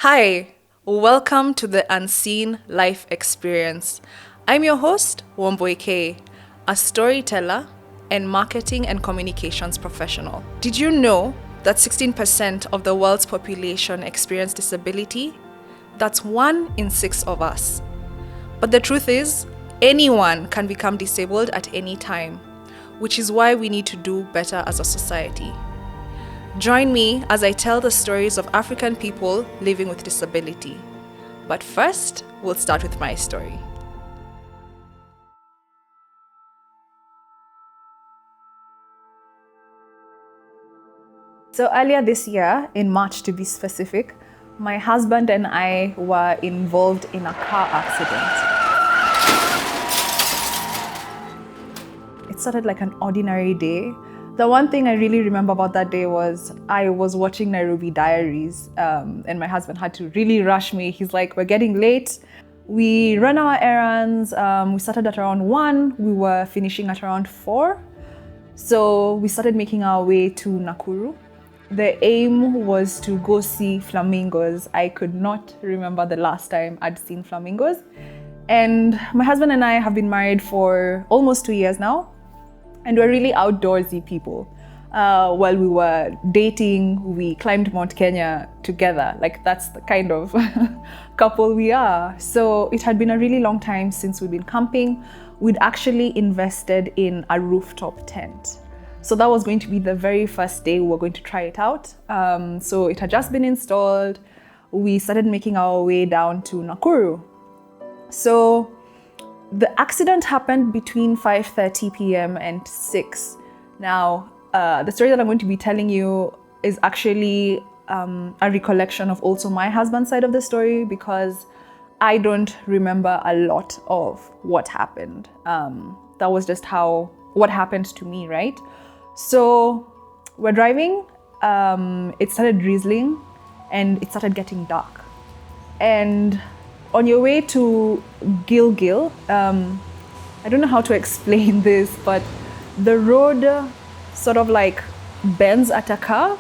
Hi, welcome to the Unseen Life Experience. I'm your host, Wamboi, a storyteller and marketing and communications professional. Did you know that 16% of the world's population experience disability? That's 1 in 6 of us. But the truth is, anyone can become disabled at any time, which is why we need to do better as a society. Join me as I tell the stories of African people living with disability. But first, we'll start with my story. So earlier this year, in March to be specific, my husband and I were involved in a car accident. It started like an ordinary day. The one thing I really remember about that day was I was watching Nairobi Diaries, and my husband had to really rush me. He's like, we're getting late. We ran our errands. We started at around 1. We were finishing at around 4. So we started making our way to Nakuru. The aim was to go see flamingos. I could not remember the last time I'd seen flamingos. And my husband and I have been married for almost 2 years now. And we're really outdoorsy people. While we were dating, we climbed Mount Kenya together. Like, that's the kind of couple we are. So it had been a really long time since we'd been camping. We'd actually invested in a rooftop tent. So that was going to be the very first day we were going to try it out. So it had just been installed. We started making our way down to Nakuru. So the accident happened between 5:30 p.m. and 6. Now, the story that I'm going to be telling you is actually a recollection of also my husband's side of the story, because I don't remember a lot of what happened. That was just what happened to me, right? So we're driving, it started drizzling and it started getting dark. And on your way to Gilgil, I don't know how to explain this, but the road sort of like bends at a curve,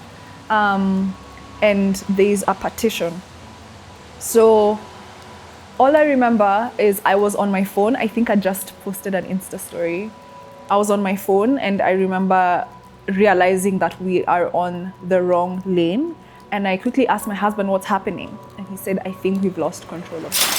and there's a partition. So all I remember is I was on my phone. I think I just posted an Insta story. I was on my phone and I remember realizing that we are on the wrong lane. And I quickly asked my husband what's happening. And he said, I think we've lost control of the car.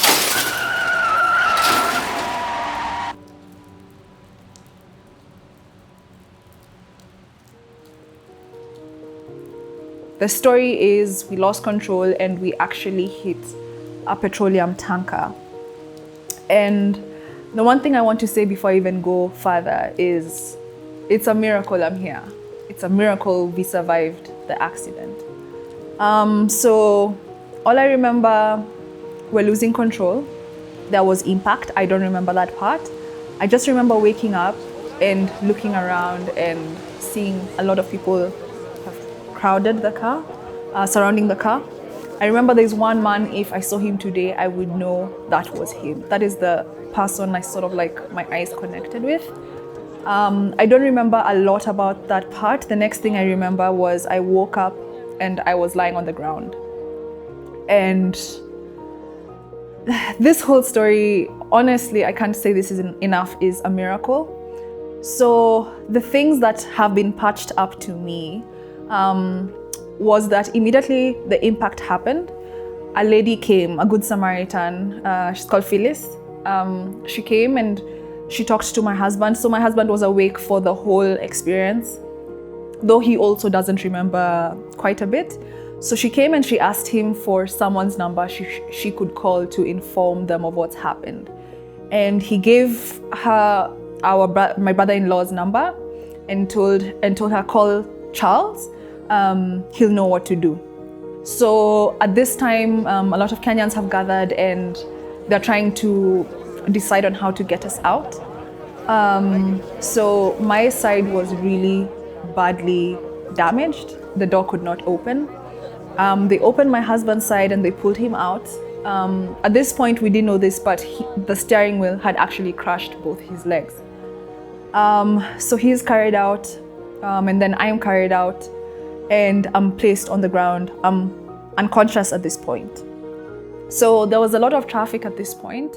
The story is we lost control and we actually hit a petroleum tanker. And the one thing I want to say before I even go further is it's a miracle I'm here. It's a miracle we survived the accident. So all I remember, we're losing control. There was impact. I don't remember that part. I just remember waking up and looking around and seeing a lot of people have crowded the car, surrounding the car. I remember there's one man, if I saw him today, I would know that was him. That is the person I sort of like my eyes connected with. I don't remember a lot about that part. The next thing I remember was I woke up and I was lying on the ground. And this whole story, honestly, I can't say this isn't enough, is a miracle. So the things that have been patched up to me was that immediately the impact happened. A lady came, a good Samaritan, she's called Phyllis. She came and she talked to my husband. So my husband was awake for the whole experience, though he also doesn't remember quite a bit. So she came and she asked him for someone's number she could call to inform them of what's happened. And he gave her my brother-in-law's number and told her, call Charles, he'll know what to do. So at this time, a lot of Kenyans have gathered and they're trying to decide on how to get us out. So my side was really badly damaged. The door could not open. They opened my husband's side and they pulled him out. At this point, we didn't know this, but the steering wheel had actually crushed both his legs. So he's carried out, and then I am carried out, and I'm placed on the ground. I'm unconscious at this point. So there was a lot of traffic at this point,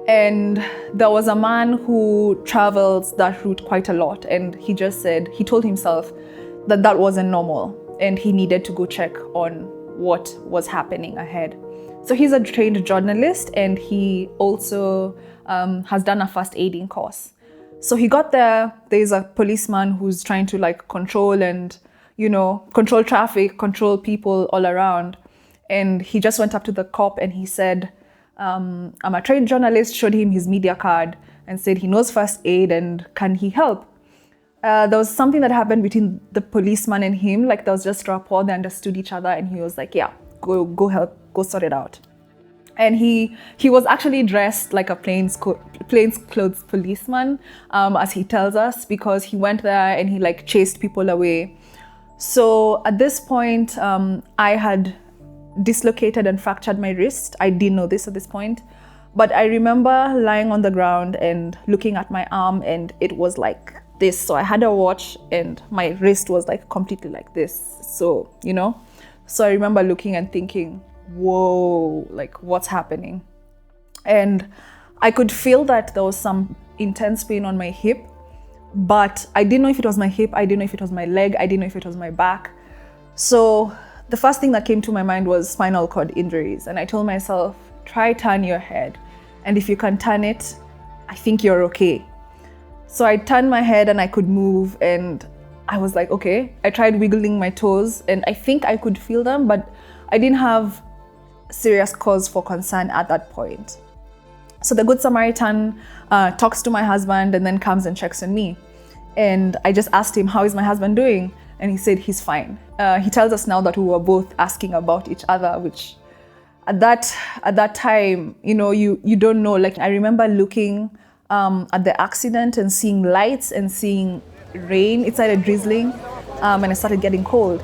and there was a man who travels that route quite a lot, and he told himself that that wasn't normal and he needed to go check on what was happening ahead. So he's a trained journalist, and he also has done a first aiding course. So he got there. There's a policeman who's trying to like control traffic, control people all around. And he just went up to the cop and he said, I'm a trained journalist, showed him his media card and said he knows first aid and can he help? There was something that happened between the policeman and him, like there was just rapport, they understood each other, and he was like, yeah, go help, go sort it out. And he was actually dressed like a plainclothes policeman, as he tells us, because he went there and he like chased people away. So at this point, I had dislocated and fractured my wrist. I didn't know this at this point, but I remember lying on the ground and looking at my arm, and it was like this. So I had a watch and my wrist was like completely like this. So, so I remember looking and thinking, whoa, like what's happening? And I could feel that there was some intense pain on my hip, but I didn't know if it was my hip, I didn't know if it was my leg, I didn't know if it was my back. So the first thing that came to my mind was spinal cord injuries. And I told myself, try turn your head. And if you can turn it, I think you're okay. So I turned my head and I could move, and I was like, okay. I tried wiggling my toes and I think I could feel them, but I didn't have serious cause for concern at that point. So the Good Samaritan talks to my husband and then comes and checks on me. And I just asked him, how is my husband doing? And he said he's fine. He tells us now that we were both asking about each other, which at that time, you don't know. Like I remember looking at the accident and seeing lights and seeing rain. It started drizzling, and I started getting cold.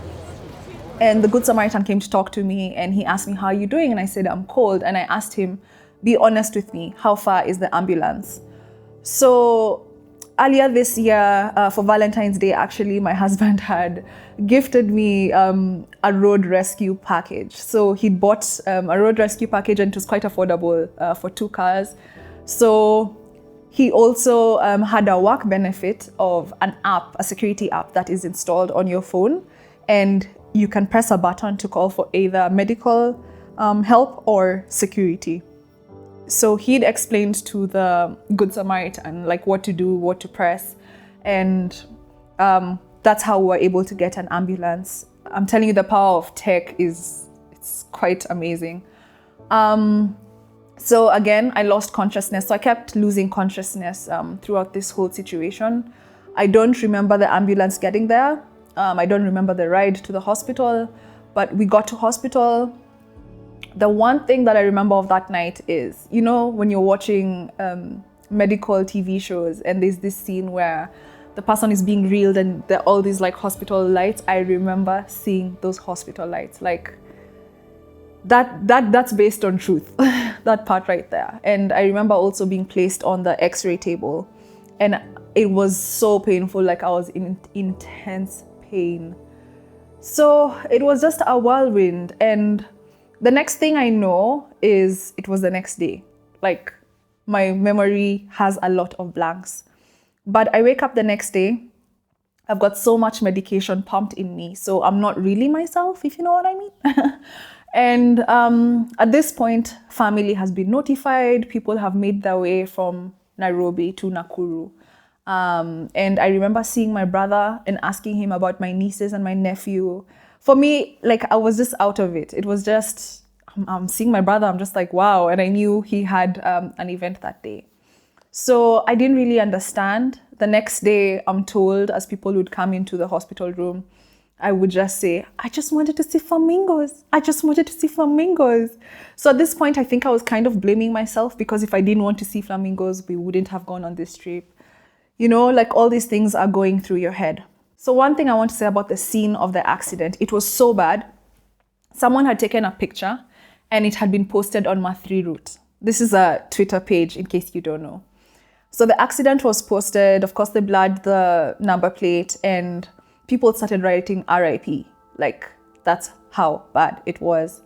And the Good Samaritan came to talk to me, and he asked me, how are you doing? And I said, I'm cold. And I asked him, be honest with me, how far is the ambulance? So earlier this year, for Valentine's Day, actually, my husband had gifted me a road rescue package. So he bought a road rescue package, and it was quite affordable for 2 cars. So he also had a work benefit of an app, a security app that is installed on your phone, and you can press a button to call for either medical help or security. So he'd explained to the Good Samaritan like what to do, what to press, and that's how we were able to get an ambulance. I'm telling you, the power of tech it's quite amazing. So again, I lost consciousness. So I kept losing consciousness throughout this whole situation. I don't remember the ambulance getting there. I don't remember the ride to the hospital, but we got to hospital. The one thing that I remember of that night is, when you're watching medical TV shows and there's this scene where the person is being reeled and there are all these like hospital lights. I remember seeing those hospital lights. Like that's based on truth, that part right there. And I remember also being placed on the X-ray table, and it was so painful. Like I was in intense pain. So it was just a whirlwind. And the next thing I know is it was the next day. Like my memory has a lot of blanks. But I wake up the next day. I've got so much medication pumped in me. So I'm not really myself, if you know what I mean. And at this point, family has been notified. People have made their way from Nairobi to Nakuru. And I remember seeing my brother and asking him about my nieces and my nephew. For me, like I was just out of it. It was just, I'm seeing my brother, I'm just like, wow. And I knew he had an event that day. So I didn't really understand. The next day, I'm told, as people would come into the hospital room, I would just say, I just wanted to see flamingos. I just wanted to see flamingos. So at this point, I think I was kind of blaming myself, because if I didn't want to see flamingos, we wouldn't have gone on this trip. Like all these things are going through your head. So one thing I want to say about the scene of the accident, it was so bad. Someone had taken a picture and it had been posted on Mathri route. This is a Twitter page, in case you don't know. So the accident was posted. Of course, they blurred the number plate and people started writing RIP. Like, that's how bad it was.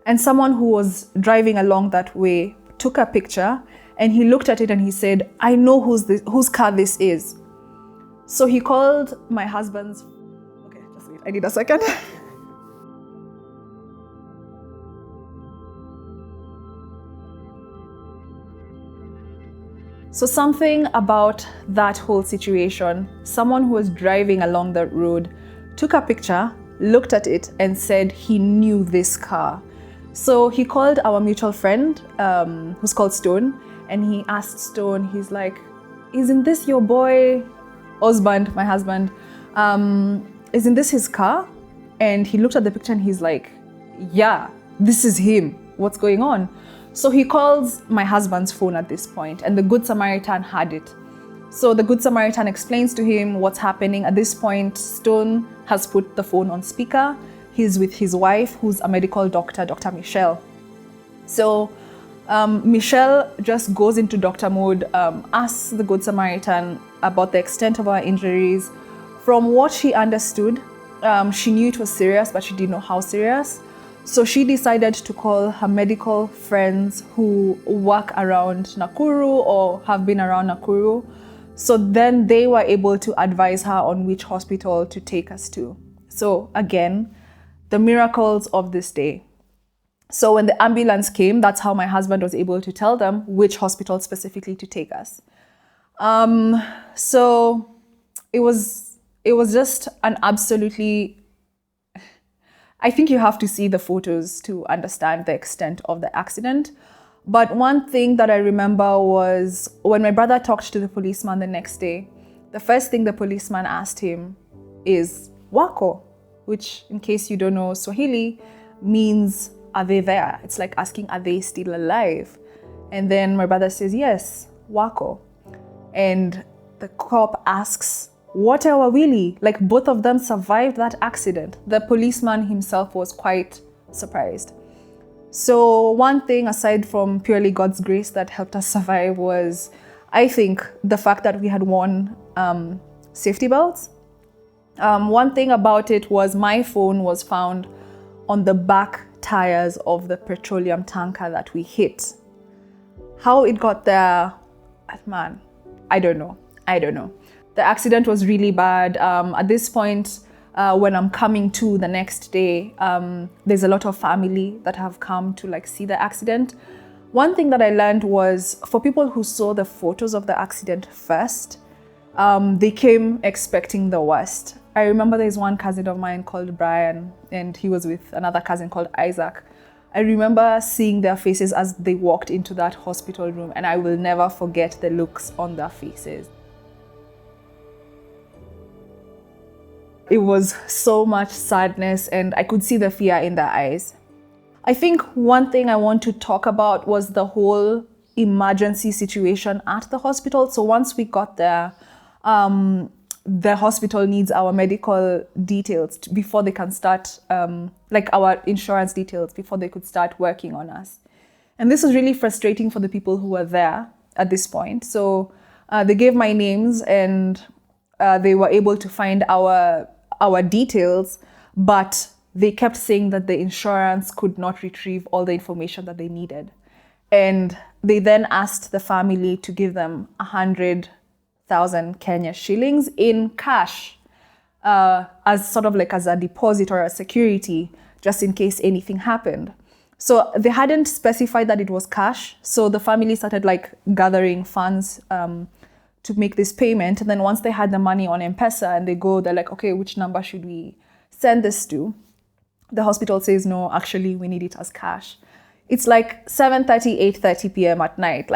And someone who was driving along that way took a picture, and he looked at it and he said, I know whose car this is. So he called my husband's, okay, just wait, I need a second. So something about that whole situation, someone who was driving along the road took a picture, looked at it and said he knew this car. So he called our mutual friend, who's called Stone, and he asked Stone, he's like, isn't this your boy, Osband, my husband? Isn't this his car? And he looked at the picture and he's like, yeah, this is him. What's going on? So he calls my husband's phone at this point, and the Good Samaritan had it. So the Good Samaritan explains to him what's happening. At this point, Stone has put the phone on speaker. He's with his wife, who's a medical doctor, Dr. Michelle. So Michelle just goes into doctor mode, asks the Good Samaritan about the extent of our injuries. From what she understood, she knew it was serious, but she didn't know how serious. So she decided to call her medical friends who work around Nakuru or have been around Nakuru. So then they were able to advise her on which hospital to take us to. So again, the miracles of this day. So when the ambulance came, that's how my husband was able to tell them which hospital specifically to take us. So it was just an absolutely, I think you have to see the photos to understand the extent of the accident. But one thing that I remember was when my brother talked to the policeman the next day, the first thing the policeman asked him is wako, which, in case you don't know Swahili, means are they there? It's like asking, are they still alive? And then my brother says, yes, wako. And the cop asks, what are Wawili? Like, both of them survived that accident. The policeman himself was quite surprised. So one thing, aside from purely God's grace, that helped us survive was, I think, the fact that we had worn safety belts. One thing about it was my phone was found on the back tires of the petroleum tanker that we hit. How it got there, man, I don't know. The accident was really bad. At this point, when I'm coming to the next day, there's a lot of family that have come to see the accident. One thing that I learned was, for people who saw the photos of the accident first, they came expecting the worst. I remember there's one cousin of mine called Brian, and he was with another cousin called Isaac. I remember seeing their faces as they walked into that hospital room, and I will never forget the looks on their faces. It was so much sadness, and I could see the fear in their eyes. I think one thing I want to talk about was the whole emergency situation at the hospital. So once we got there, the hospital needs our medical details before they can start, our insurance details, before they could start working on us. And this was really frustrating for the people who were there at this point. So they gave my names, and they were able to find our details, but they kept saying that the insurance could not retrieve all the information that they needed. And they then asked the family to give them 100,000 Kenya shillings in cash, as sort of as a deposit or a security, just in case anything happened. So they hadn't specified that it was cash. So the family started gathering funds to make this payment. And then once they had the money on M-Pesa and they're like, okay, which number should we send this to? The hospital says, no, actually, we need it as cash. It's 7:30, 8:30 p.m. at night.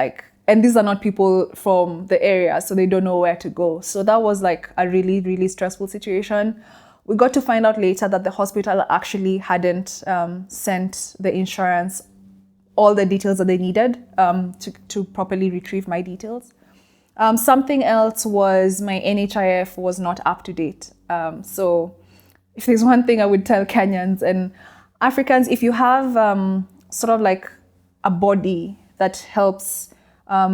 And these are not people from the area, so they don't know where to go. So that was a really, really stressful situation. We got to find out later that the hospital actually hadn't sent the insurance all the details that they needed to properly retrieve my details. Something else was my NHIF was not up to date. So if there's one thing I would tell Kenyans and Africans, if you have a body that helps, I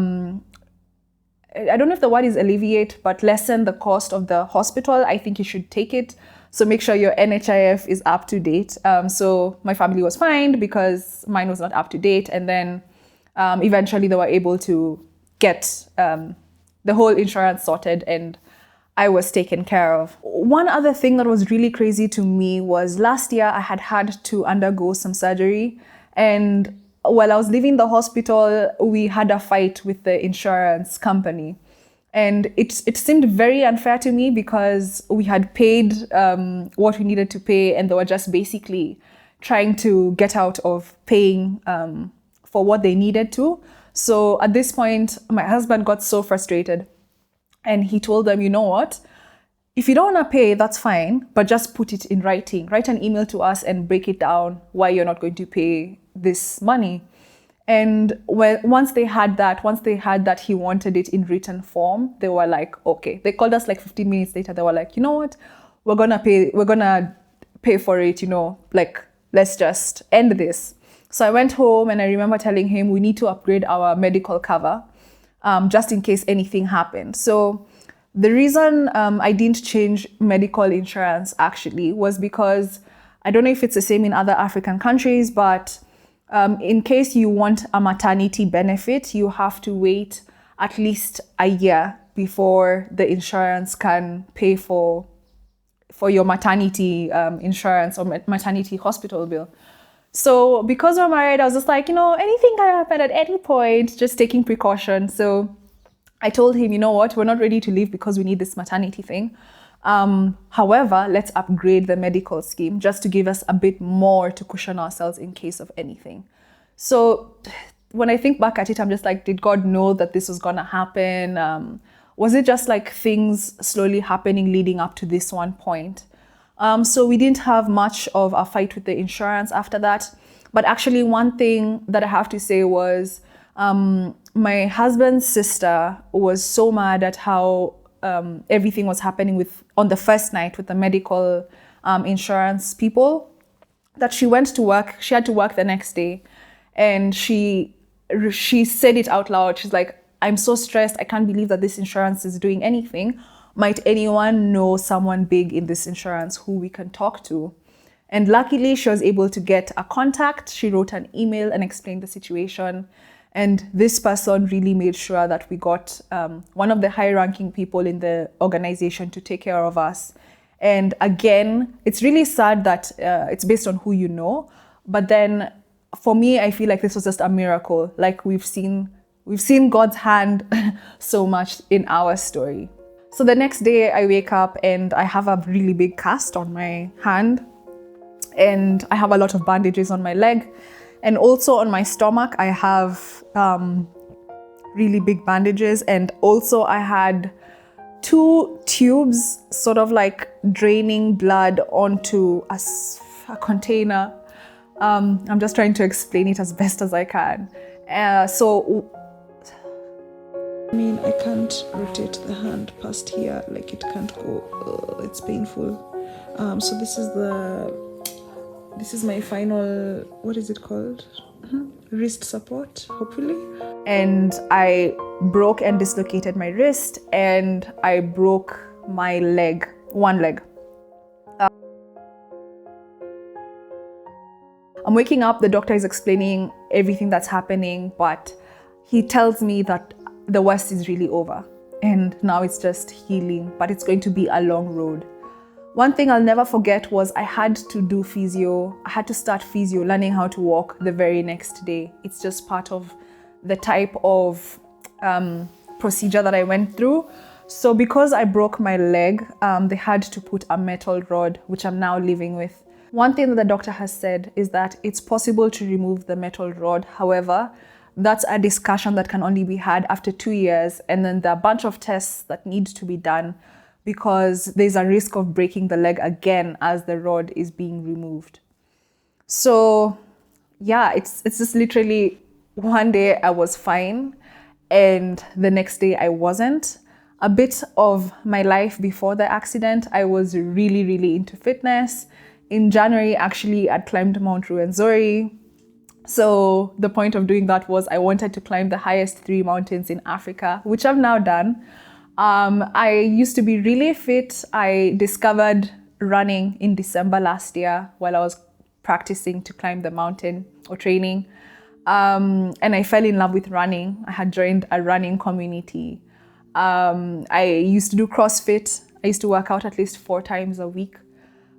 don't know if the word is alleviate, but lessen the cost of the hospital, I think you should take it. So make sure your NHIF is up to date. So my family was fined because mine was not up to date. And then eventually they were able to get the whole insurance sorted, and I was taken care of. One other thing that was really crazy to me was last year I had to undergo some surgery, and while I was leaving the hospital, we had a fight with the insurance company. And it seemed very unfair to me because we had paid what we needed to pay, and they were just basically trying to get out of paying for what they needed to. So at this point, my husband got so frustrated, and he told them, you know what? If you don't want to pay, that's fine, but just put it in writing. Write an email to us and break it down why you're not going to pay this money. And once they had that he wanted it in written form, they were like, okay. They called us like 15 minutes later. They were like, you know what? We're gonna pay for it, like, let's just end this. So I went home, and I remember telling him we need to upgrade our medical cover just in case anything happened. So the reason I didn't change medical insurance actually was because I don't know if it's the same in other African countries, but in case you want a maternity benefit, you have to wait at least a year before the insurance can pay for your maternity insurance or maternity hospital bill. So because we're married, I was just like, anything can happen at any point, just taking precaution. So I told him, you know what, we're not ready to leave because we need this maternity thing. However, let's upgrade the medical scheme just to give us a bit more to cushion ourselves in case of anything. So when I think back at it, I'm just like, did God know that this was going to happen? Was it just like things slowly happening leading up to this one point? So we didn't have much of a fight with the insurance after that. But actually, one thing that I have to say was my husband's sister was so mad at how everything was happening on the first night with the medical insurance people, that she went to work. She had to work the next day, and she said it out loud. She's like, I'm so stressed. I can't believe that this insurance is doing anything. Might anyone know someone big in this insurance who we can talk to? And luckily, she was able to get a contact. She wrote an email and explained the situation. And this person really made sure that we got one of the high-ranking people in the organization to take care of us. And again, it's really sad that it's based on who you know. But then for me, I feel like this was just a miracle. Like we've seen God's hand so much in our story. So the next day I wake up and I have a really big cast on my hand, and I have a lot of bandages on my leg, and also on my stomach I have really big bandages, and also I had 2 tubes sort of like draining blood onto a container. I'm just trying to explain it as best as I can. I can't rotate the hand past here, like it can't go, it's painful. So this is my final, what is it called? Wrist support, hopefully. And I broke and dislocated my wrist, and I broke my leg, one leg. I'm waking up, the doctor is explaining everything that's happening, but he tells me that the worst is really over and now it's just healing, but it's going to be a long road. One thing I'll never forget was I had to do physio. I had to start physio, learning how to walk the very next day. It's just part of the type of procedure that I went through. So because I broke my leg, they had to put a metal rod, which I'm now living with. One thing that the doctor has said is that it's possible to remove the metal rod. However, that's a discussion that can only be had after 2 years. And then there are a bunch of tests that need to be done because there's a risk of breaking the leg again as the rod is being removed. So yeah, it's just literally one day I was fine and the next day I wasn't. A bit of my life before the accident, I was really, really into fitness. In January, actually, I climbed Mount Ruwenzori. So the point of doing that was I wanted to climb the highest 3 mountains in Africa, which I've now done. I used to be really fit. I discovered running in December last year while I was practicing to climb the mountain or training. And I fell in love with running. I had joined a running community. I used to do CrossFit. I used to work out at least 4 times a week.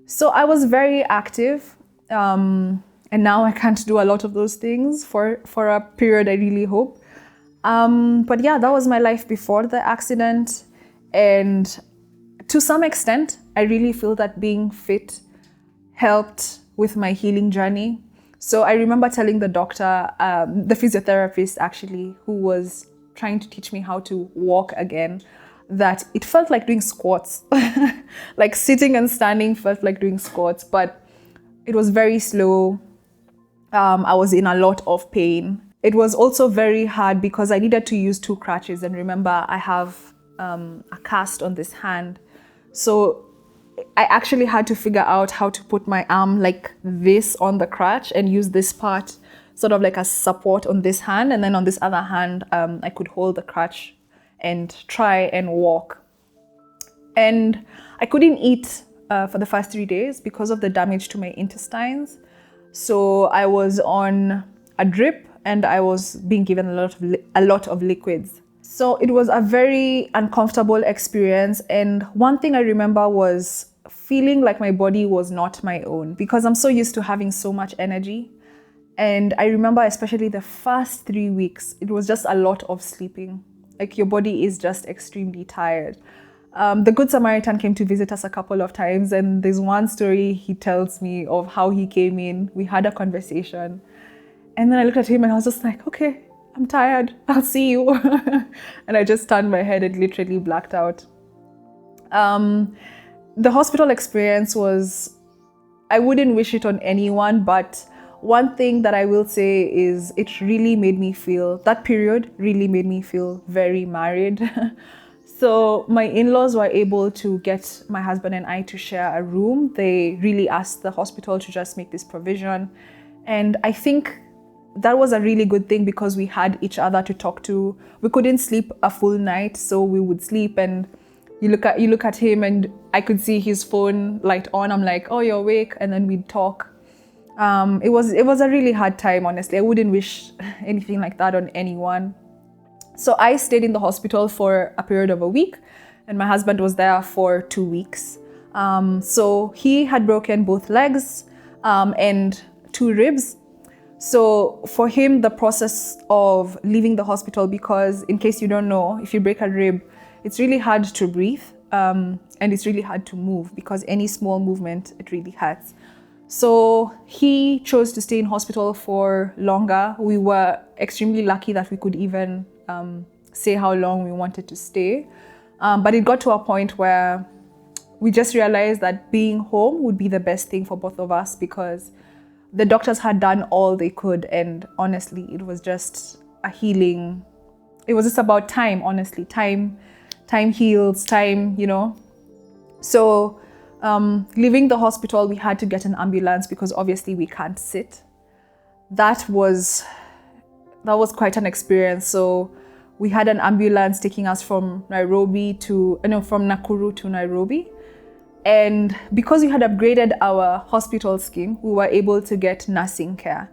So I was very active. And now I can't do a lot of those things for a period, I really hope. But yeah, that was my life before the accident. And to some extent, I really feel that being fit helped with my healing journey. So I remember telling the doctor, the physiotherapist actually, who was trying to teach me how to walk again, that it felt like doing squats. Like sitting and standing felt like doing squats, but it was very slow. I was in a lot of pain. It was also very hard because I needed to use 2 crutches. And remember, I have a cast on this hand. So I actually had to figure out how to put my arm like this on the crutch and use this part sort of like a support on this hand. And then on this other hand, I could hold the crutch and try and walk. And I couldn't eat for the first 3 days because of the damage to my intestines. So I was on a drip and I was being given a lot of liquids. So it was a very uncomfortable experience. And one thing I remember was feeling like my body was not my own because I'm so used to having so much energy. And I remember especially the first 3 weeks, it was just a lot of sleeping. Like your body is just extremely tired. The Good Samaritan came to visit us a couple of times, and there's one story he tells me of how he came in. We had a conversation, and then I looked at him and I was just like, okay, I'm tired, I'll see you. And I just turned my head and literally blacked out. The hospital experience was, I wouldn't wish it on anyone, but one thing that I will say is it really made me feel, that period really made me feel very married. So my in-laws were able to get my husband and I to share a room. They really asked the hospital to just make this provision. And I think that was a really good thing because we had each other to talk to. We couldn't sleep a full night, so we would sleep and you look at him and I could see his phone light on. I'm like, oh, you're awake. And then we'd talk. It was a really hard time, honestly. I wouldn't wish anything like that on anyone. So I stayed in the hospital for a period of a week and my husband was there for 2 weeks. So he had broken both legs and 2 ribs. So for him, the process of leaving the hospital, because in case you don't know, if you break a rib, it's really hard to breathe and it's really hard to move because any small movement, it really hurts. So he chose to stay in hospital for longer. We were extremely lucky that we could even say how long we wanted to stay. But it got to a point where we just realized that being home would be the best thing for both of us because the doctors had done all they could. And honestly, it was just a healing. It was just about time, honestly. Time heals, time, you know. So leaving the hospital, we had to get an ambulance because obviously we can't sit. That was quite an experience. So we had an ambulance taking us from Nakuru to Nairobi. And because we had upgraded our hospital scheme, we were able to get nursing care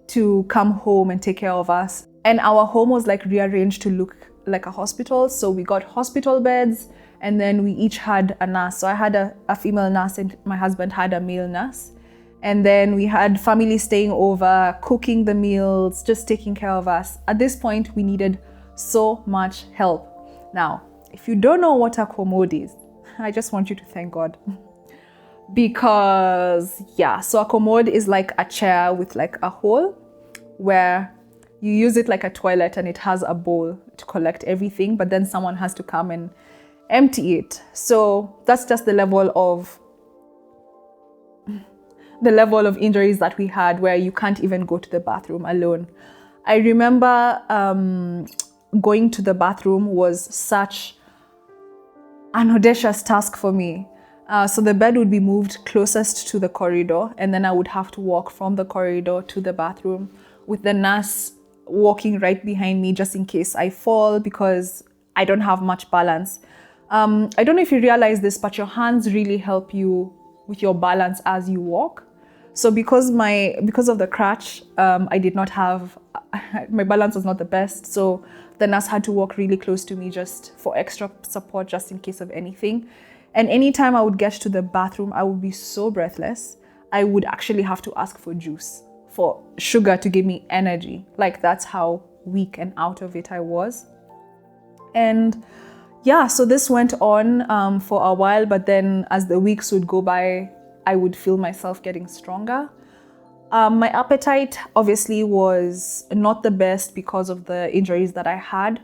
to come home and take care of us. And our home was like rearranged to look like a hospital. So we got hospital beds and then we each had a nurse. So I had a female nurse and my husband had a male nurse. And then we had family staying over, cooking the meals, just taking care of us. At this point, we needed so much help. Now, if you don't know what a commode is, I just want you to thank God. Because, yeah, so a commode is like a chair with like a hole where you use it like a toilet and it has a bowl to collect everything, but then someone has to come and empty it. So that's just the level of injuries that we had where you can't even go to the bathroom alone. I remember going to the bathroom was such an audacious task for me. So the bed would be moved closest to the corridor and then I would have to walk from the corridor to the bathroom with the nurse walking right behind me just in case I fall because I don't have much balance. I don't know if you realize this, but your hands really help you with your balance as you walk. So because of the crutch, I did not have, my balance was not the best. So the nurse had to walk really close to me just for extra support, just in case of anything. And anytime I would get to the bathroom, I would be so breathless. I would actually have to ask for juice, for sugar to give me energy. Like, that's how weak and out of it I was. And yeah, so this went on for a while, but then as the weeks would go by, I would feel myself getting stronger. My appetite obviously was not the best because of the injuries that I had.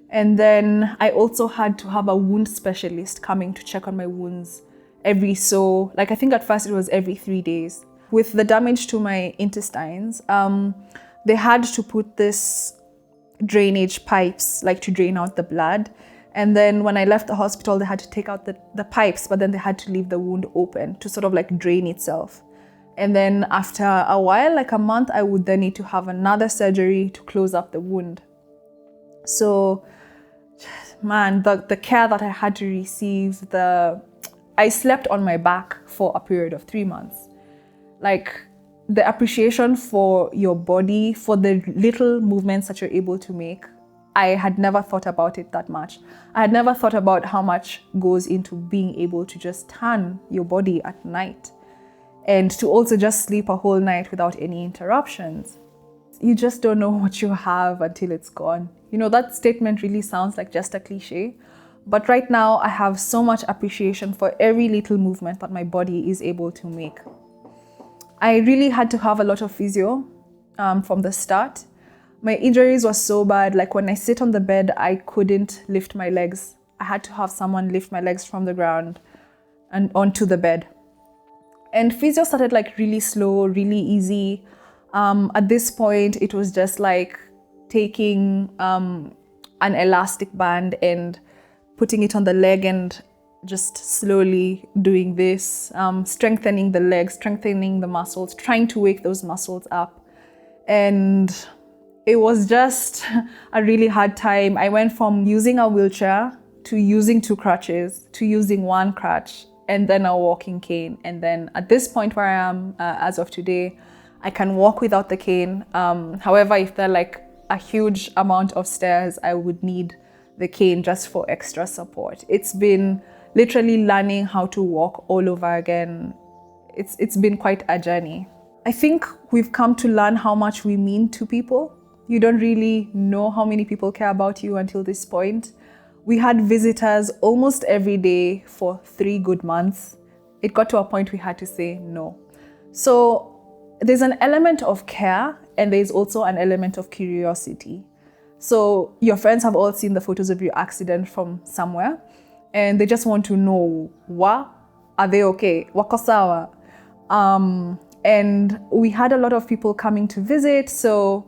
And then I also had to have a wound specialist coming to check on my wounds I think at first it was every 3 days. With the damage to my intestines, they had to put this drainage pipes, like to drain out the blood. And then when I left the hospital, they had to take out the pipes, but then they had to leave the wound open to sort of like drain itself. And then after a while, like a month, I would then need to have another surgery to close up the wound. So, man, the care that I had to receive, I slept on my back for a period of 3 months. Like, the appreciation for your body, for the little movements that you're able to make, I had never thought about it that much. I had never thought about how much goes into being able to just turn your body at night and to also just sleep a whole night without any interruptions. You just don't know what you have until it's gone. You know, that statement really sounds like just a cliche, but right now I have so much appreciation for every little movement that my body is able to make. I really had to have a lot of physio from the start. My injuries were so bad, like when I sit on the bed, I couldn't lift my legs. I had to have someone lift my legs from the ground and onto the bed. And physio started like really slow, really easy. At this point, it was just like taking an elastic band and putting it on the leg and just slowly doing this, strengthening the legs, strengthening the muscles, trying to wake those muscles up. And it was just a really hard time. I went from using a wheelchair to using 2 crutches to using 1 crutch and then a walking cane. And then at this point where I am as of today, I can walk without the cane. However, if there are like a huge amount of stairs, I would need the cane just for extra support. It's been literally learning how to walk all over again. It's been quite a journey. I think we've come to learn how much we mean to people. You don't really know how many people care about you until this point. We had visitors almost every day for 3 good months. It got to a point we had to say no. So there's an element of care and there's also an element of curiosity. So your friends have all seen the photos of your accident from somewhere and they just want to know, are they okay? Wako sawa? And we had a lot of people coming to visit. So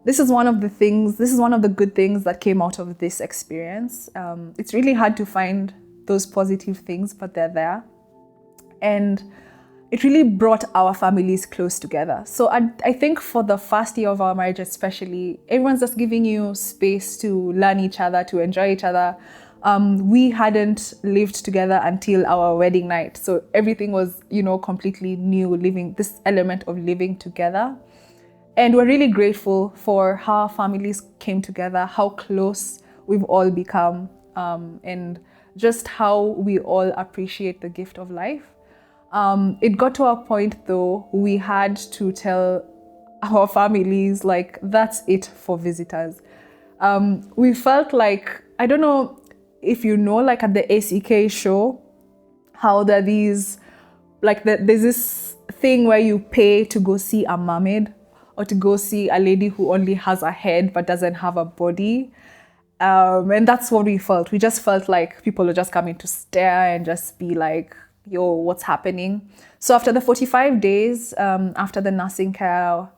this is one of the good things that came out of this experience. It's really hard to find those positive things, but they're there. And it really brought our families close together. So I think for the first year of our marriage especially, everyone's just giving you space to learn each other, to enjoy each other. We hadn't lived together until our wedding night. So everything was, completely new, this element of living together. And we're really grateful for how our families came together, how close we've all become, and just how we all appreciate the gift of life. It got to a point though, we had to tell our families, like, that's it for visitors. We felt like, I don't know if you know, like at the ACK show, how there's this thing where you pay to go see a mermaid or to go see a lady who only has a head but doesn't have a body. And that's what we felt. We just felt like people were just coming to stare and just be like, yo, what's happening? So after the 45 days, after the nursing care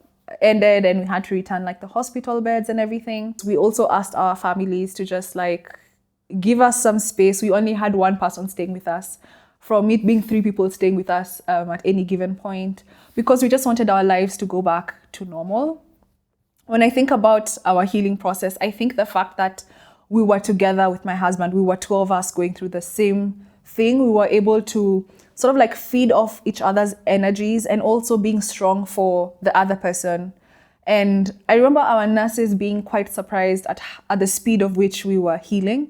ended and we had to return like the hospital beds and everything, we also asked our families to just like give us some space. We only had 1 person staying with us, from it being 3 people staying with us at any given point, because we just wanted our lives to go back to normal. When I think about our healing process, I think the fact that we were together with my husband, we were 2 of us going through the same thing, we were able to sort of like feed off each other's energies and also being strong for the other person. And I remember our nurses being quite surprised at the speed of which we were healing.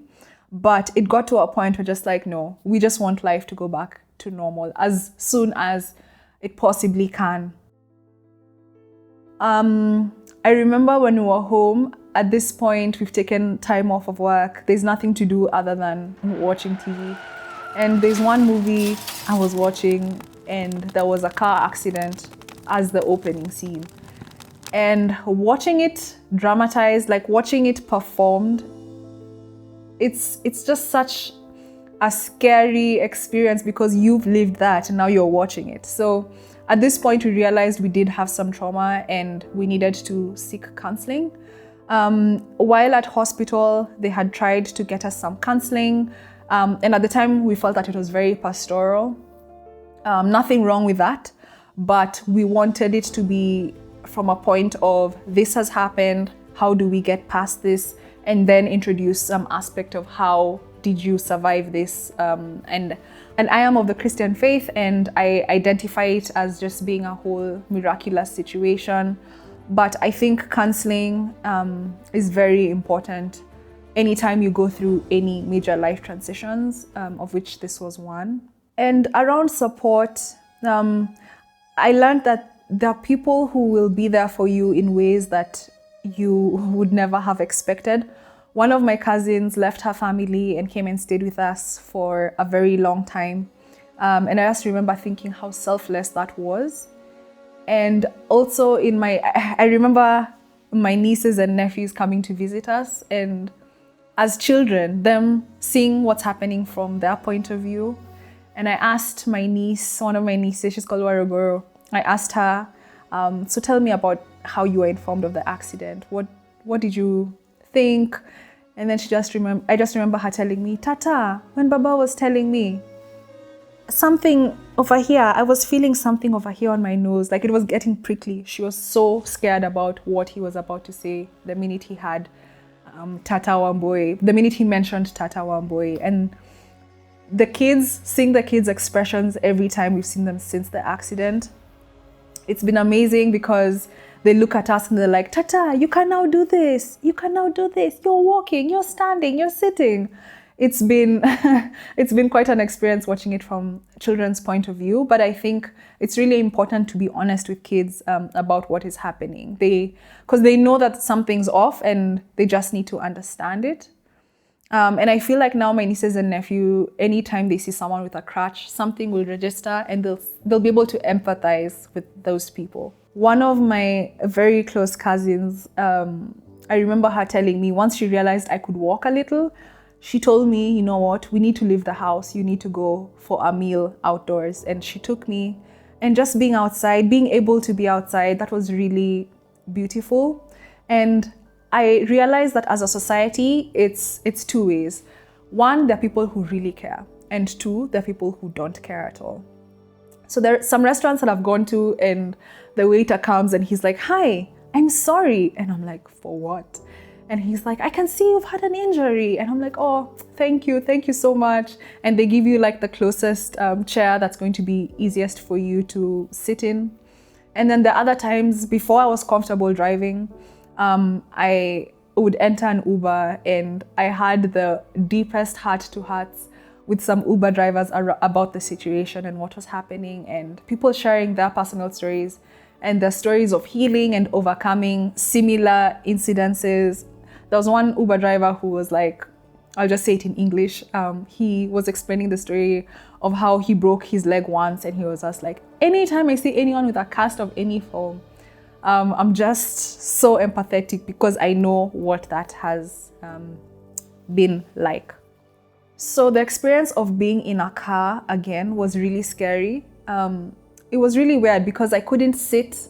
But it got to a point where just like, no, we just want life to go back to normal as soon as it possibly can. I remember when we were home, at this point, we've taken time off of work. There's nothing to do other than watching TV. And there's one movie I was watching, and there was a car accident as the opening scene. And watching it dramatized, like watching it performed, it's just such a scary experience because you've lived that and now you're watching it. So at this point, we realized we did have some trauma and we needed to seek counseling. While at hospital, they had tried to get us some counseling. And at the time, we felt that it was very pastoral. Nothing wrong with that, but we wanted it to be from a point of this has happened, how do we get past this, and then introduce some aspect of how did you survive this. And I am of the Christian faith, and I identify it as just being a whole miraculous situation. But I think counseling is very important anytime you go through any major life transitions, of which this was one. And around support, I learned that there are people who will be there for you in ways that you would never have expected. One of my cousins left her family and came and stayed with us for a very long time. And I just remember thinking how selfless that was. And also I remember my nieces and nephews coming to visit us, and as children, them seeing what's happening from their point of view. And I asked my niece, one of my nieces, she's called Warogoro, I asked her, so tell me about how you were informed of the accident. What did you think? And then I just remember her telling me, Tata, when Baba was telling me, something over here, I was feeling something over here on my nose, like it was getting prickly. She was so scared about what he was about to say the minute he had Tata Wamboi, the minute he mentioned Tata Wamboi. And seeing the kids' expressions every time we've seen them since the accident, it's been amazing because they look at us and they're like, Tata, you can now do this. You can now do this. You're walking, you're standing, you're sitting. It's been quite an experience watching it from children's point of view, but I think it's really important to be honest with kids about what is happening. Because they know that something's off and they just need to understand it. And I feel like now my nieces and nephew, anytime they see someone with a crutch, something will register and they'll be able to empathize with those people. One of my very close cousins, I remember her telling me once she realized I could walk a little, she told me, you know what, we need to leave the house. You need to go for a meal outdoors. And she took me, and just being outside, being able to be outside, that was really beautiful. And I realized that as a society, it's two ways. One, there are people who really care. And two, there are people who don't care at all. So there are some restaurants that I've gone to and the waiter comes and he's like, hi, I'm sorry. And I'm like, for what? And he's like, I can see you've had an injury. And I'm like, oh, thank you so much. And they give you like the closest chair that's going to be easiest for you to sit in. And then the other times, before I was comfortable driving, I would enter an Uber and I had the deepest heart-to-hearts with some Uber drivers about the situation and what was happening, and people sharing their personal stories and their stories of healing and overcoming similar incidences. There was one Uber driver who was like, I'll just say it in English. He was explaining the story of how he broke his leg once, and he was just like, anytime I see anyone with a cast of any form, I'm just so empathetic because I know what that has been like. So the experience of being in a car again was really scary. It was really weird because I couldn't sit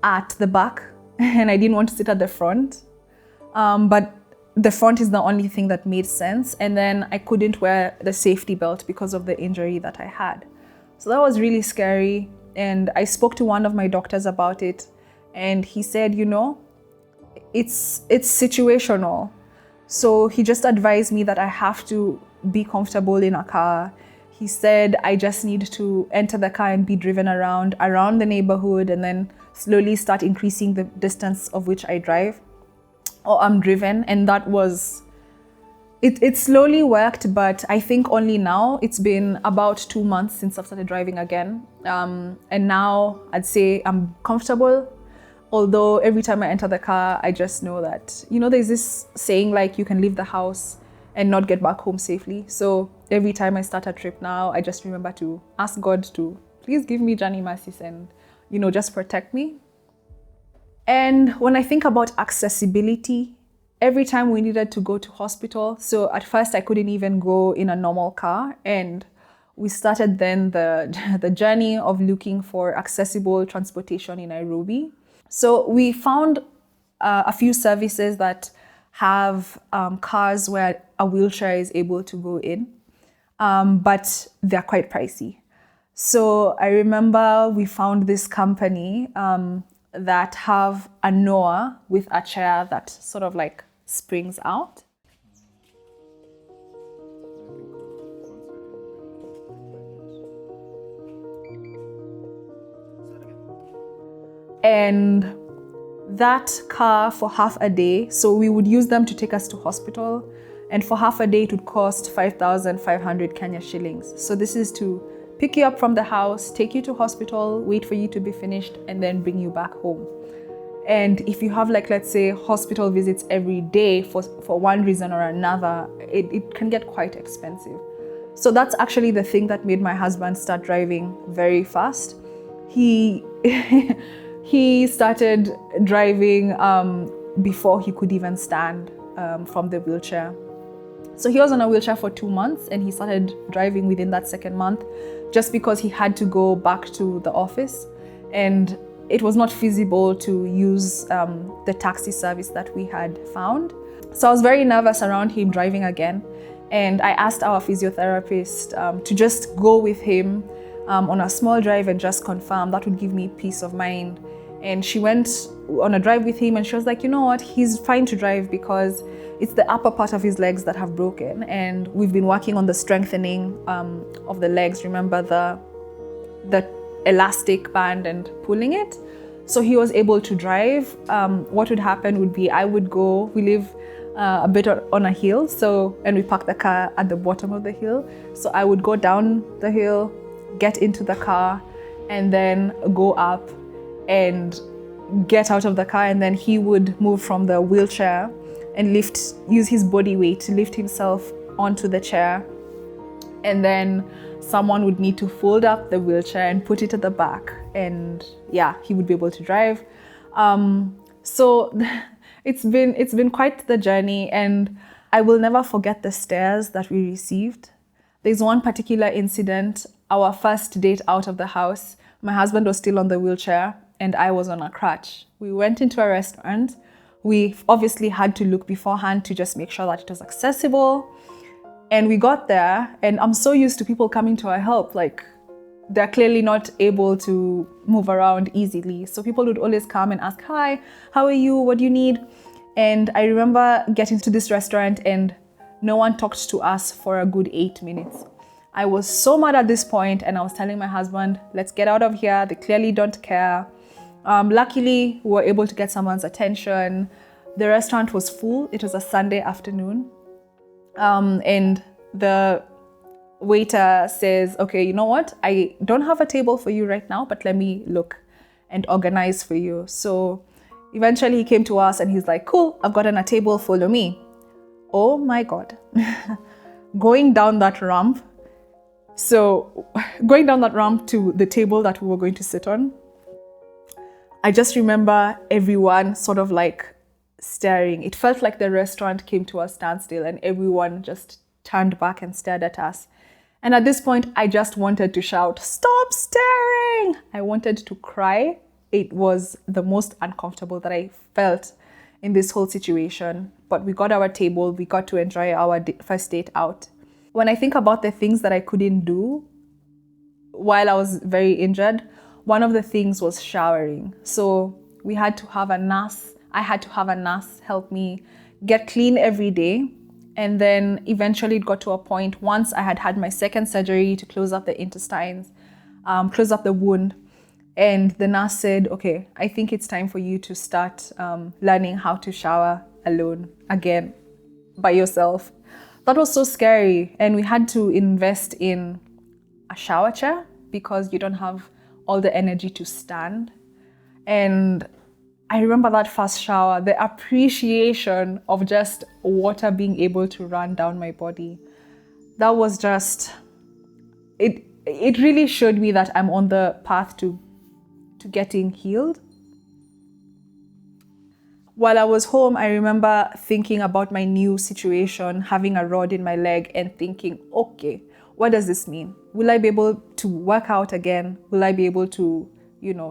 at the back and I didn't want to sit at the front. But the front is the only thing that made sense. And then I couldn't wear the safety belt because of the injury that I had. So that was really scary. And I spoke to one of my doctors about it. And he said, you know, it's situational. So he just advised me that I have to be comfortable in a car He said, I just need to enter the car and be driven around the neighborhood, and then slowly start increasing the distance of which I drive or I'm driven. And that was, it slowly worked, but I think only now. It's been about 2 months since I've started driving again. And now I'd say I'm comfortable. Although every time I enter the car, I just know that, there's this saying like you can leave the house and not get back home safely. So every time I start a trip now, I just remember to ask God to please give me journey mercies and, just protect me. And when I think about accessibility, every time we needed to go to hospital, so at first I couldn't even go in a normal car, and we started then the journey of looking for accessible transportation in Nairobi. So we found a few services that have cars where a wheelchair is able to go in, but they're quite pricey. So I remember we found this company that have a Noah with a chair that sort of like springs out. And that car for half a day, so we would use them to take us to hospital, and for half a day it would cost 5,500 Kenya shillings. So this is to pick you up from the house, take you to hospital, wait for you to be finished, and then bring you back home. And if you have, like, let's say, hospital visits every day for one reason or another, it can get quite expensive. So that's actually the thing that made my husband start driving very fast. He he started driving before he could even stand from the wheelchair. So he was on a wheelchair for 2 months, and he started driving within that second month, just because he had to go back to the office, and it was not feasible to use the taxi service that we had found. So I was very nervous around him driving again, and I asked our physiotherapist to just go with him on a small drive and just confirm. That would give me peace of mind. And she went on a drive with him, and she was like, you know what, he's fine to drive because it's the upper part of his legs that have broken, and we've been working on the strengthening of the legs. Remember the elastic band and pulling it. So he was able to drive. What would happen would be I would go, we live a bit on a hill, and we park the car at the bottom of the hill. So I would go down the hill, get into the car, and then go up and get out of the car, and then he would move from the wheelchair and use his body weight to lift himself onto the chair. And then someone would need to fold up the wheelchair and put it at the back, and he would be able to drive. So it's been quite the journey, and I will never forget the stares that we received. There's one particular incident, our first date out of the house. My husband was still on the wheelchair and I was on a crutch. We went into a restaurant. We obviously had to look beforehand to just make sure that it was accessible. And we got there, and I'm so used to people coming to our help. Like, they're clearly not able to move around easily. So people would always come and ask, hi, how are you? What do you need? And I remember getting to this restaurant and no one talked to us for a good 8 minutes. I was so mad at this point, and I was telling my husband, let's get out of here. They clearly don't care. Luckily, we were able to get someone's attention. The restaurant was full. It was a Sunday afternoon. And the waiter says, okay, you know what? I don't have a table for you right now, but let me look and organize for you. So eventually he came to us and he's like, cool, I've gotten a table, follow me. Oh my God. Going down that ramp to the table that we were going to sit on, I just remember everyone sort of like staring. It felt like the restaurant came to a standstill and everyone just turned back and stared at us. And at this point, I just wanted to shout, stop staring! I wanted to cry. It was the most uncomfortable that I felt in this whole situation. But we got our table, we got to enjoy our first date out. When I think about the things that I couldn't do while I was very injured, one of the things was showering. So we had to have a nurse. I had to have a nurse help me get clean every day And then eventually it got to a point, once I had had my second surgery to close up the intestines, close up the wound. And the nurse said, okay, I think it's time for you to start learning how to shower alone again, by yourself. That was so scary. And we had to invest in a shower chair because you don't have all the energy to stand. And I remember that first shower, the appreciation of just water being able to run down my body. That was just, it really showed me that I'm on the path to getting healed. While I was home, I remember thinking about my new situation, having a rod in my leg and thinking, okay, what does this mean? Will I be able to work out again? Will I be able to,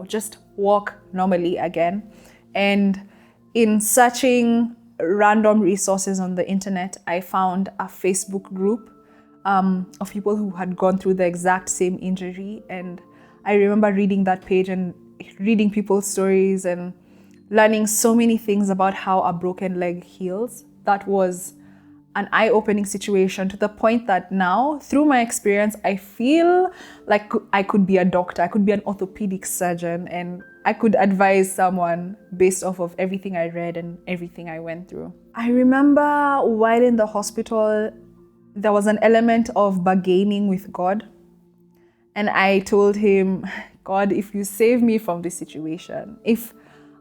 just walk normally again? And in searching random resources on the internet, I found a Facebook group of people who had gone through the exact same injury. And I remember reading that page and reading people's stories and learning so many things about how a broken leg heals. That was an eye-opening situation to the point that now, through my experience, I feel like I could be a doctor, I could be an orthopedic surgeon, and I could advise someone based off of everything I read and everything I went through. I remember while in the hospital, there was an element of bargaining with God. And I told him, God, if you save me from this situation, if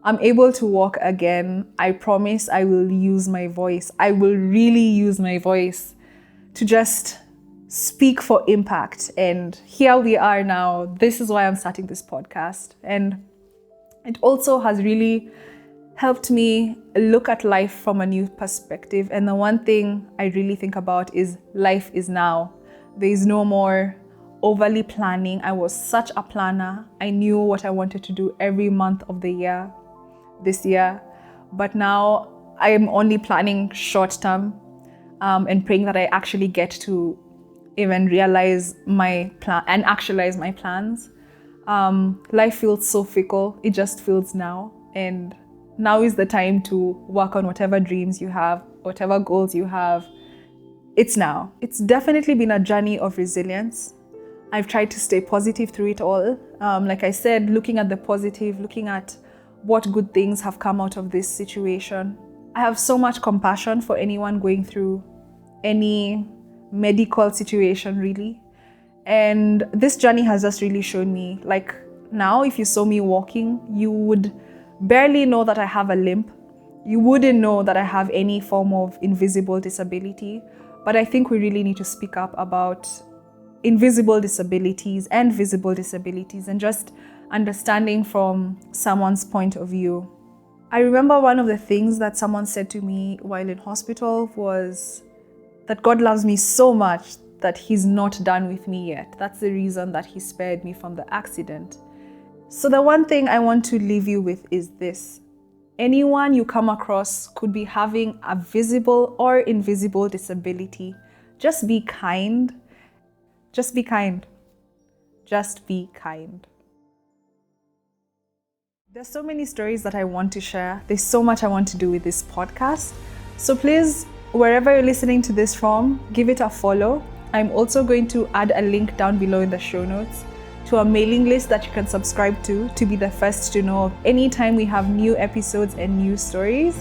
I'm able to walk again, I promise I will use my voice. I will really use my voice to just speak for impact. And here we are now. This is why I'm starting this podcast. And it also has really helped me look at life from a new perspective. And the one thing I really think about is life is now. There is no more overly planning. I was such a planner. I knew what I wanted to do every month of the year, this year. But now I am only planning short term and praying that I actually get to even realize my plan and actualize my plans. Life feels so fickle. It just feels now. And now is the time to work on whatever dreams you have, whatever goals you have. It's now. It's definitely been a journey of resilience. I've tried to stay positive through it all. Like I said, looking at the positive, looking at what good things have come out of this situation. I have so much compassion for anyone going through any medical situation, really. And this journey has just really shown me, like now, if you saw me walking, you would barely know that I have a limp. You wouldn't know that I have any form of invisible disability. But I think we really need to speak up about invisible disabilities and visible disabilities and just understanding from someone's point of view. I remember one of the things that someone said to me while in hospital was that God loves me so much that He's not done with me yet. That's the reason that He spared me from the accident. So the one thing I want to leave you with is this. Anyone you come across could be having a visible or invisible disability. Just be kind. Just be kind. Just be kind. There's so many stories that I want to share. There's so much I want to do with this podcast. So please, wherever you're listening to this from, give it a follow. I'm also going to add a link down below in the show notes to a mailing list that you can subscribe to be the first to know of any time we have new episodes and new stories.